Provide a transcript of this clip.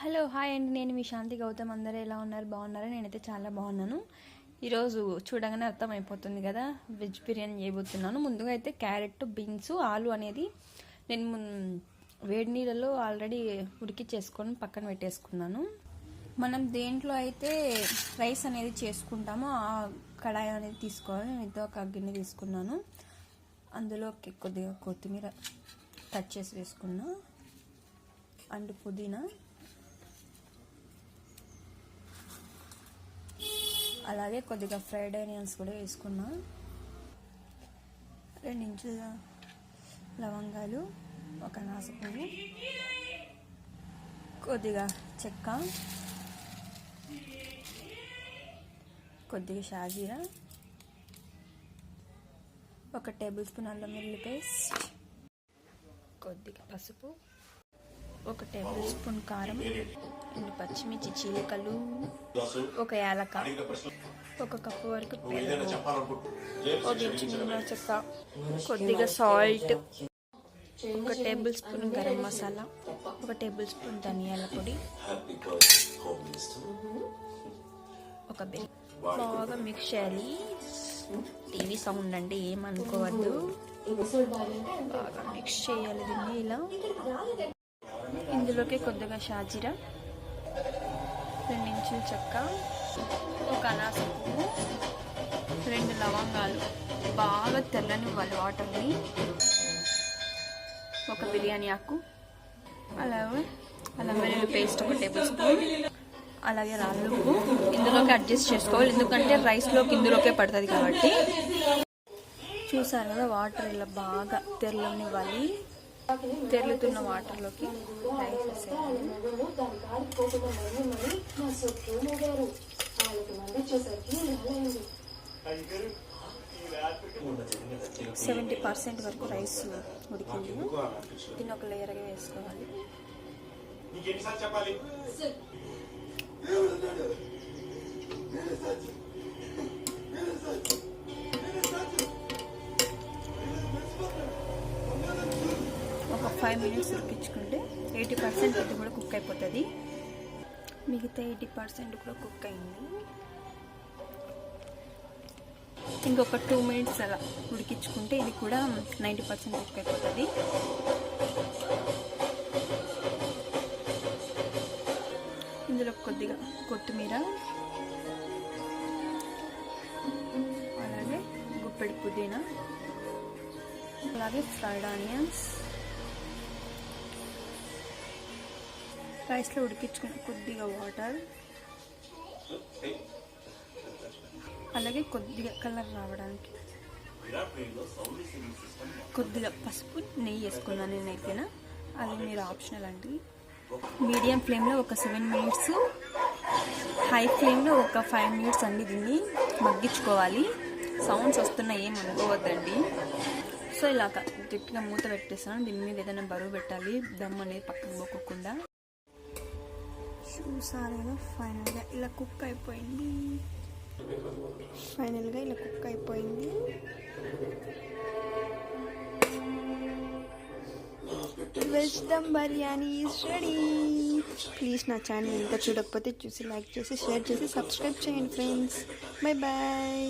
Hello hi అండి, నేను మీ శాంతి గౌతమ్. అందరూ ఎలా ఉన్నారు? బాగున్నారా? నేనైతే చాలా బాగున్నాను. ఈరోజు చూడగానే అర్థమైపోతుంది కదా, వెజ్ బిర్యానీ చేయబోతున్నాను. ముందుగా అయితే క్యారెట్, బీన్స్, ఆలు అనేది నేను వేడి నీళ్ళలో ఆల్రెడీ ఉడికిచ్చేసుకొని పక్కన పెట్టేసుకున్నాను. మనం దేంట్లో అయితే రైస్ అనేది చేసుకుంటామో ఆ కడాయి అనేది తీసుకోవాలి. నేను ఒక గిన్నె తీసుకున్నాను. అందులో కొద్దిగా కొత్తిమీర కట్ చేసి వేసుకున్నా, అండ్ పుదీనా, అలాగే కొద్దిగా ఫ్రైడ్ ఆనియన్స్ కూడా వేసుకున్నా, 2 ఇంచుల లవంగాలు, ఒక నాసుపువ్వు, కొద్దిగా చెక్క, కొద్దిగా షాజీరా, 1 టేబుల్ స్పూన్ అల్లం వెల్లుల్లి పేస్ట్, కొద్దిగా పసుపు, 1 టేబుల్ స్పూన్ కారం, 2 పచ్చిమిర్చి చీలికలు, 1 యాలక్కాయ, 1 కప్పు వరకు పెరుగు, 1 ఇంచు నిమ్మ చెక్క, కొద్దిగా salt, 1 table spoon garam masala, 1 table spoon ధనియాల పొడి, 1 బిర్యానీ. బాగా మిక్స్ చేయాలి. టీవీ సౌండ్ అంటే ఏమనుకోవద్దు. బాగా మిక్స్ చేయాలి దీన్ని ఇలా. ఇందులోకి కొద్దిగా షాజీరా, 2 ఇంచుల చెక్క, 1 అనాస పువ్వు, 2 లవంగాలు బాగా తెల్లనివ్వాలి వాటర్ని, 1 బిర్యానీ ఆకు, అలాగే అల్లం వెల్లుల్లి పేస్ట్ 1 టేబుల్ స్పూన్, అలాగే రాళ్ళుప్పు ఇందులోకి అడ్జస్ట్ చేసుకోవాలి, ఎందుకంటే రైస్లోకి ఇందులోకే పడుతుంది కాబట్టి. చూసారు కదా, వాటర్ ఇలా బాగా తెరలనివ్వాలి. తెరులుతున్న వాటర్లోకి రైస్ వేసేయాలి. 70% వరకు రైస్ ఉడికింది. దీన్ని ఒక లేయర్గా వేసుకోవాలి. ఒక 5 మినిట్స్ ఉడికించుకుంటే 80% ఇది కూడా కుక్ అయిపోతుంది. మిగతా 80% కూడా కుక్ అయింది. ఇంకొక 2 మినిట్స్ అలా ఉడికించుకుంటే ఇది కూడా 90% కుక్ అయిపోతుంది. ఇందులో కొద్దిగా కొత్తిమీర, అలాగే గుప్పెడు పుదీనా, అలాగే ఫ్రైడ్ ఆనియన్స్, రైస్లో ఉడికించుకున్న కొద్దిగా వాటర్, అలాగే కొద్దిగా కలర్ రావడానికి కొద్దిగా పసుపు, నెయ్యి వేసుకున్నాను నేనైతేనా. అది మీరు ఆప్షనల్ అండి. మీడియం ఫ్లేమ్లో ఒక 7 మినిట్స్, హై ఫ్లేమ్లో ఒక 5 మినిట్స్ అండి దీన్ని మగ్గించుకోవాలి. సౌండ్స్ వస్తున్నాయి ఏం అనుకోవద్దండి. సో ఇలా గట్టిగా మూత పెట్టేస్తాను. దీని మీద ఏదైనా బరువు పెట్టాలి, దమ్ అనేది పక్కకు పోకుండా. చూసారు కదా, ఫైనల్గా ఇలా కుక్ అయిపోయింది. Veg dum biryani is ready. Please నా ఛానల్ ఇంకా చూడకపోతే చూసి లైక్ చేసి, షేర్ చేసి, సబ్స్క్రైబ్ చేయండి ఫ్రెండ్స్. Bye bye.